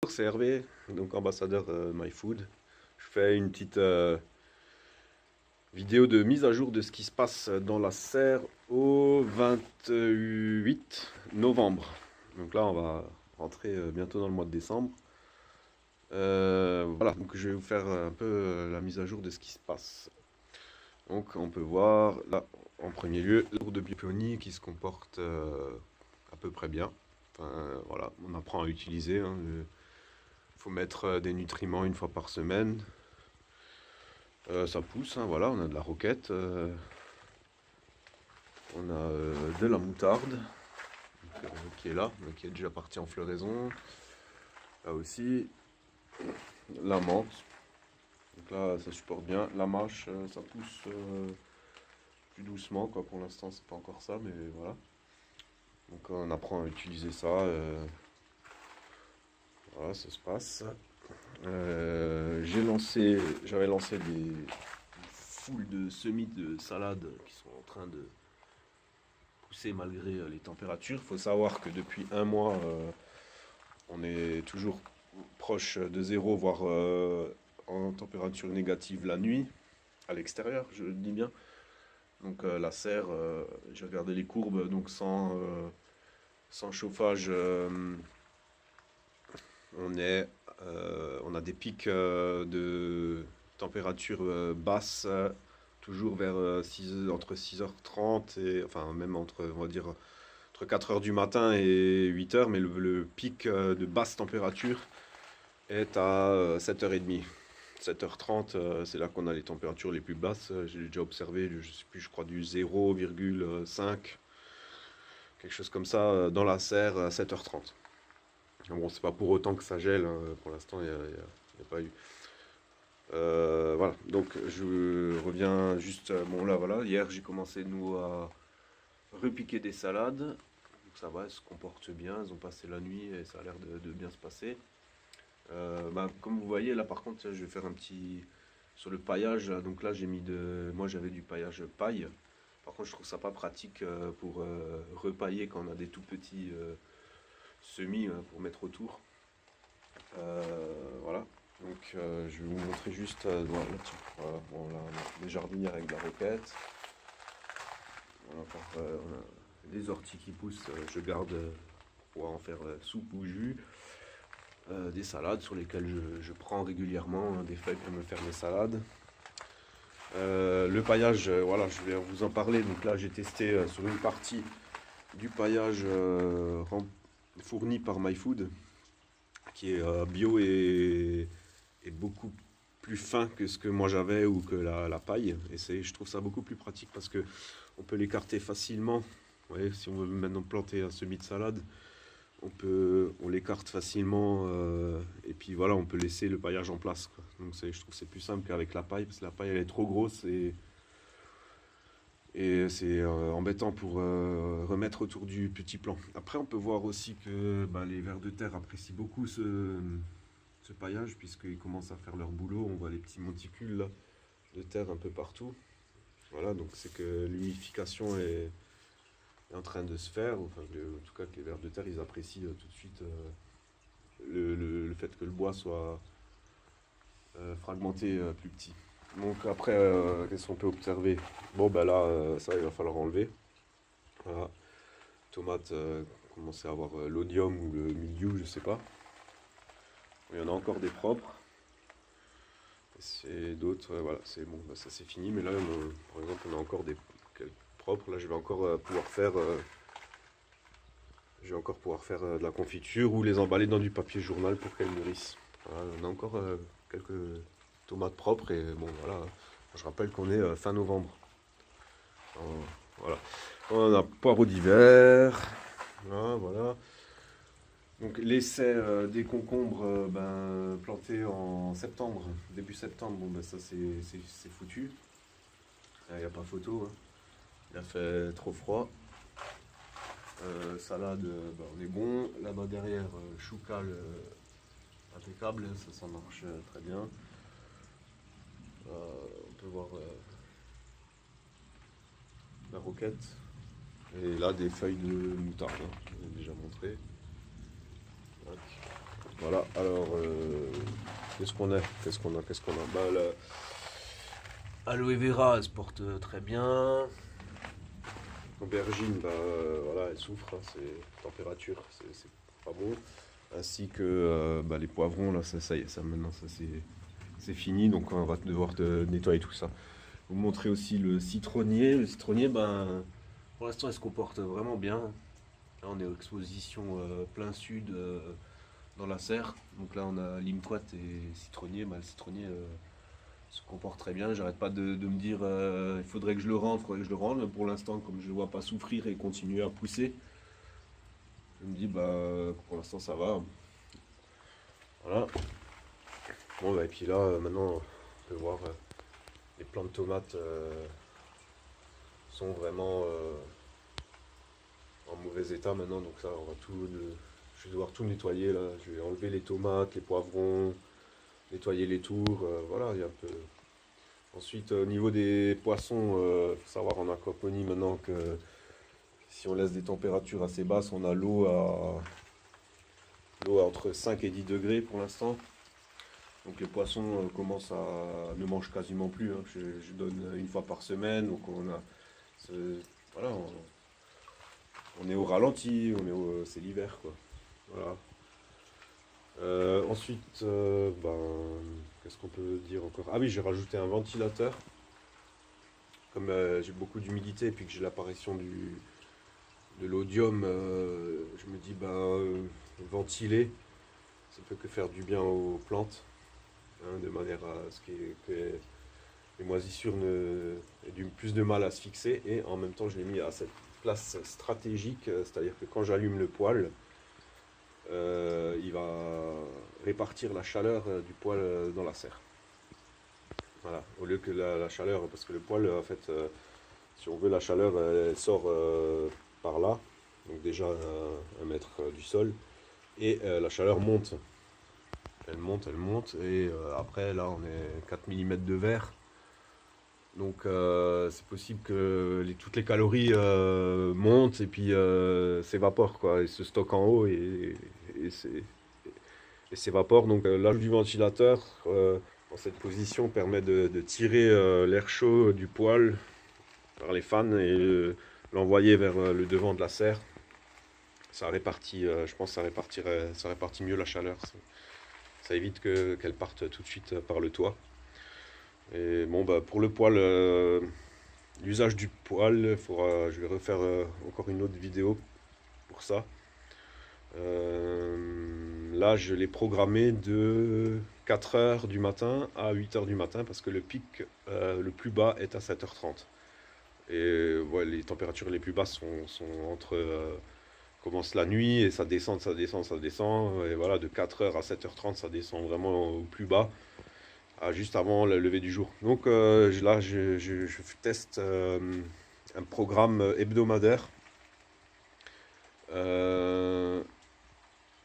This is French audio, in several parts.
C'est Hervé, donc ambassadeur MyFood. Je fais une petite vidéo de mise à jour de ce qui se passe dans la serre au 28 novembre. Donc là, on va rentrer bientôt dans le mois de décembre. Voilà, donc je vais vous faire un peu la mise à jour de ce qui se passe. Donc on peut voir là, en premier lieu, l'arbre de bioponie qui se comporte à peu près bien. Enfin, voilà, on apprend à l'utiliser, hein. Il faut mettre des nutriments une fois par semaine. Ça pousse, hein, voilà, on a de la roquette, on a de la moutarde qui est là, qui est déjà partie en floraison. Là aussi, la menthe. Donc là, ça supporte bien. La mâche, ça pousse plus doucement, quoi. Pour l'instant, c'est pas encore ça, mais voilà. Donc on apprend à utiliser ça. Voilà, ça se passe. J'avais lancé des foules de semis de salade qui sont en train de pousser malgré les températures. Il faut savoir que depuis un mois, on est toujours proche de zéro, voire en température négative la nuit, à l'extérieur, je le dis bien. Donc la serre, j'ai regardé les courbes, donc sans chauffage, on a des pics de température basse, toujours vers entre 6h30 et enfin même entre, on va dire, entre 4h du matin et 8h, mais le pic de basse température est à 7h30. 7h30, c'est là qu'on a les températures les plus basses. J'ai déjà observé, je sais plus, je crois du 0,5, quelque chose comme ça, dans la serre à 7h30. Bon, c'est pas pour autant que ça gèle, hein. Pour l'instant, il n'y a pas eu. Voilà, donc je reviens juste. Bon, là, voilà, hier j'ai commencé, nous, à repiquer des salades. Donc ça va, elles se comportent bien, elles ont passé la nuit et ça a l'air de bien se passer. Comme vous voyez, là par contre, je vais faire un petit. Sur le paillage, là, donc là j'ai mis de. Moi j'avais du paillage paille. Par contre, je trouve ça pas pratique pour repailler quand on a des tout petits semis pour mettre autour. Voilà. Donc je vais vous montrer juste voilà, voilà, bon, là, on a des jardinières avec de la roquette. On a des orties qui poussent, je garde pour pouvoir en faire soupe ou jus. Des salades sur lesquelles je prends régulièrement des feuilles pour me faire mes salades. Le paillage, voilà, je vais vous en parler. Donc là, j'ai testé sur une partie du paillage fourni par MyFood, qui est bio et beaucoup plus fin que ce que moi j'avais ou que la paille. Et je trouve ça beaucoup plus pratique parce que on peut l'écarter facilement. Vous voyez, si on veut maintenant planter un semis de salade, on l'écarte facilement et puis voilà, on peut laisser le paillage en place, quoi. Donc je trouve que c'est plus simple qu'avec la paille parce que la paille elle est trop grosse et c'est embêtant pour remettre autour du petit plant. Après, on peut voir aussi que les vers de terre apprécient beaucoup ce paillage puisqu'ils commencent à faire leur boulot. On voit les petits monticules là, de terre un peu partout. Voilà, donc c'est que l'humidification est en train de se faire. Enfin, en tout cas, que les vers de terre ils apprécient tout de suite le fait que le bois soit fragmenté plus petit. Donc après, qu'est-ce qu'on peut observer? Bon, là, ça, il va falloir enlever. Voilà. Tomate commence à avoir l'odium ou le mildiou, je sais pas. Il y en a encore des propres. C'est d'autres, voilà, c'est bon, ça c'est fini. Mais là, par exemple, on a encore des quelques propres. Là, je vais encore pouvoir faire de la confiture ou les emballer dans du papier journal pour qu'elles mûrissent. Voilà, on a encore quelques tomates propres et bon, voilà. Je rappelle qu'on est fin novembre. Voilà. On a poireaux d'hiver. Voilà. Donc l'essai des concombres plantés en septembre, début septembre, bon ça c'est foutu. Il n'y a pas photo, hein. Il a fait trop froid. Salade, on est bon. Là-bas derrière, choucal impeccable, ça marche très bien. On peut voir la roquette. Et là, des feuilles de moutarde, hein, je vous ai déjà montré. Voilà, alors, qu'est-ce qu'on a? Qu'est-ce qu'on a? Bah, Aloe vera, elle se porte très bien. Aubergine, bah, voilà, elle souffre, hein, c'est température, c'est pas bon. Ainsi que bah, les poivrons, là, ça y est, ça maintenant, ça c'est fini, donc on va devoir nettoyer tout ça. Vous montrer aussi le citronnier. Le citronnier, ben, pour l'instant, il se comporte vraiment bien. Là, on est aux expositions plein sud dans la serre. Donc là, on a limquat et citronnier. Ben, le citronnier se comporte très bien. J'arrête pas de me dire il faudrait que je le rende, il faudrait que je le rende. Mais pour l'instant, comme je ne le vois pas souffrir et continuer à pousser, je me dis bah pour l'instant ça va. Voilà. Bon bah, et puis là maintenant on peut voir les plants de tomates sont vraiment en mauvais état maintenant. Donc ça on va je vais devoir tout nettoyer là. Je vais enlever les tomates, les poivrons, nettoyer les tours. Voilà, il y a un peu. Ensuite, au niveau des poissons, il faut savoir en aquaponie maintenant que si on laisse des températures assez basses, on a l'eau à entre 5 et 10 degrés pour l'instant. Donc les poissons ne mangent quasiment plus, hein. Je donne une fois par semaine, donc voilà, on est au ralenti, c'est l'hiver quoi. Voilà. Ensuite, qu'est-ce qu'on peut dire encore? Ah oui, j'ai rajouté un ventilateur. Comme j'ai beaucoup d'humidité et puis que j'ai l'apparition de l'odium, je me dis ventiler, ça peut que faire du bien aux plantes, hein, de manière à ce que les moisissures aient plus de mal à se fixer. Et en même temps, je l'ai mis à cette place stratégique, c'est-à-dire que quand j'allume le poêle, il va répartir la chaleur du poêle dans la serre. Voilà, au lieu que la chaleur, parce que le poêle, en fait, si on veut, la chaleur, elle sort par là, donc déjà 1 mètre du sol, et la chaleur monte. Elle monte, et après, là, on est 4 mm de verre. Donc, c'est possible que toutes les calories montent et puis s'évaporent, quoi, et se stockent en haut et s'évaporent. Donc, l'ajout du ventilateur dans cette position permet de tirer l'air chaud du poêle par les fans et l'envoyer vers le devant de la serre. Ça répartit, je pense que ça répartit mieux la chaleur. Ça évite qu'elle parte tout de suite par le toit. Et bon, bah, pour le poêle, l'usage du poêle, je vais refaire encore une autre vidéo pour ça. Là, je l'ai programmé de 4h du matin à 8h du matin parce que le pic le plus bas est à 7h30. Et ouais, les températures les plus basses sont commence la nuit et ça descend. Et voilà, de 4h à 7h30, ça descend vraiment au plus bas, juste avant le lever du jour. Donc là, je teste un programme hebdomadaire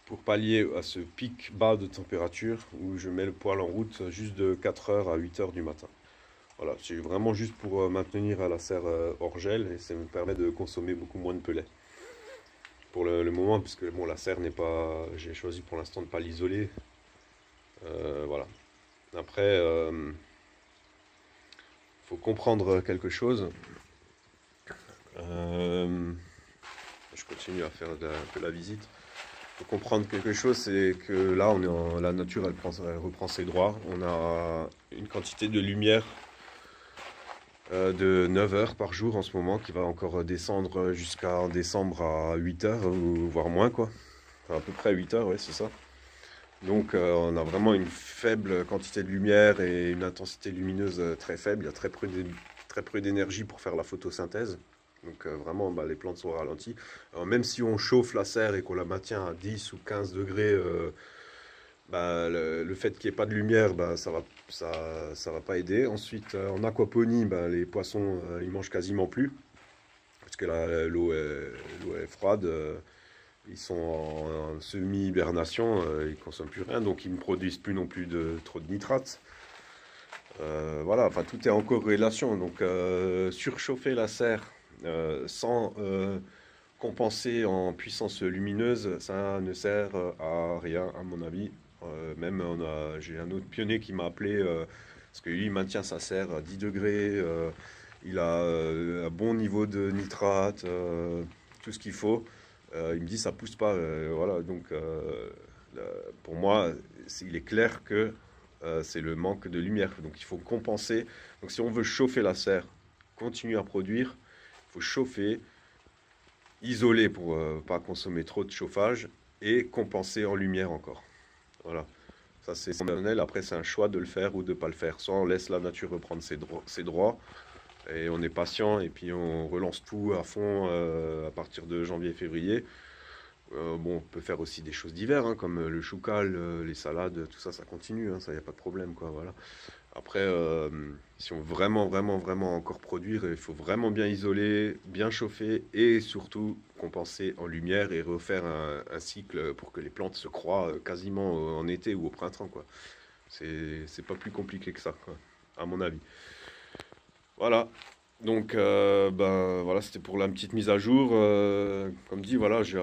pour pallier à ce pic bas de température où je mets le poêle en route juste de 4h à 8h du matin. Voilà, c'est vraiment juste pour maintenir la serre hors gel et ça me permet de consommer beaucoup moins de pellets. Pour le moment, puisque bon, la serre n'est pas. J'ai choisi pour l'instant de ne pas l'isoler. Voilà. Après, faut comprendre quelque chose. Je continue à faire un peu la visite. Faut comprendre quelque chose, c'est que là, la nature, elle reprend ses droits. On a une quantité de lumière de 9 heures par jour en ce moment, qui va encore descendre jusqu'à décembre à 8 heures, voire moins, quoi. Enfin, à peu près 8 heures, ouais, c'est ça. Donc on a vraiment une faible quantité de lumière et une intensité lumineuse très faible. Il y a très peu d'énergie pour faire la photosynthèse. Donc vraiment, les plantes sont ralenties. Alors, même si on chauffe la serre et qu'on la maintient à 10 ou 15 degrés, le fait qu'il n'y ait pas de lumière, ça va pas aider. Ensuite, en aquaponie, les poissons, ils mangent quasiment plus. Parce que là, l'eau est froide. Ils sont en semi-hibernation, ils ne consomment plus rien, donc ils ne produisent plus non plus trop de nitrates. Voilà, enfin tout est en corrélation. Donc surchauffer la serre sans compenser en puissance lumineuse, ça ne sert à rien, à mon avis. Même j'ai un autre pionnier qui m'a appelé parce que lui, il maintient sa serre à 10 degrés. Il a un bon niveau de nitrate, tout ce qu'il faut. Il me dit ça pousse pas. Voilà, donc là, pour moi, il est clair que c'est le manque de lumière. Donc il faut compenser. Donc si on veut chauffer la serre, continuer à produire, il faut chauffer, isoler pour pas consommer trop de chauffage et compenser en lumière encore. Voilà. Ça c'est personnel. Après c'est un choix de le faire ou de pas le faire. Soit on laisse la nature reprendre ses droits et on est patient et puis on relance tout à fond à partir de janvier-février. Bon, on peut faire aussi des choses d'hiver, hein, comme le choucal, les salades, tout ça, ça continue, hein, ça, y a pas de problème, quoi, voilà. Après, si on veut vraiment, vraiment, vraiment encore produire, il faut vraiment bien isoler, bien chauffer et surtout compenser en lumière et refaire un cycle pour que les plantes se croient quasiment en été ou au printemps, quoi. C'est pas plus compliqué que ça, quoi, à mon avis. Voilà. Donc, ben voilà, c'était pour la petite mise à jour. Comme dit, voilà, j'ai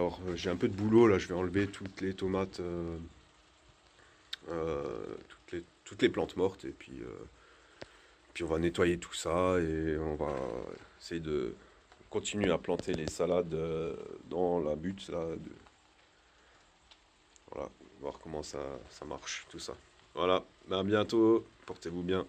un peu de boulot là. Je vais enlever toutes les tomates, toutes les plantes mortes, et puis on va nettoyer tout ça et on va essayer de continuer à planter les salades dans la butte là. Voilà, voir comment ça marche tout ça. Voilà, ben à bientôt. Portez-vous bien.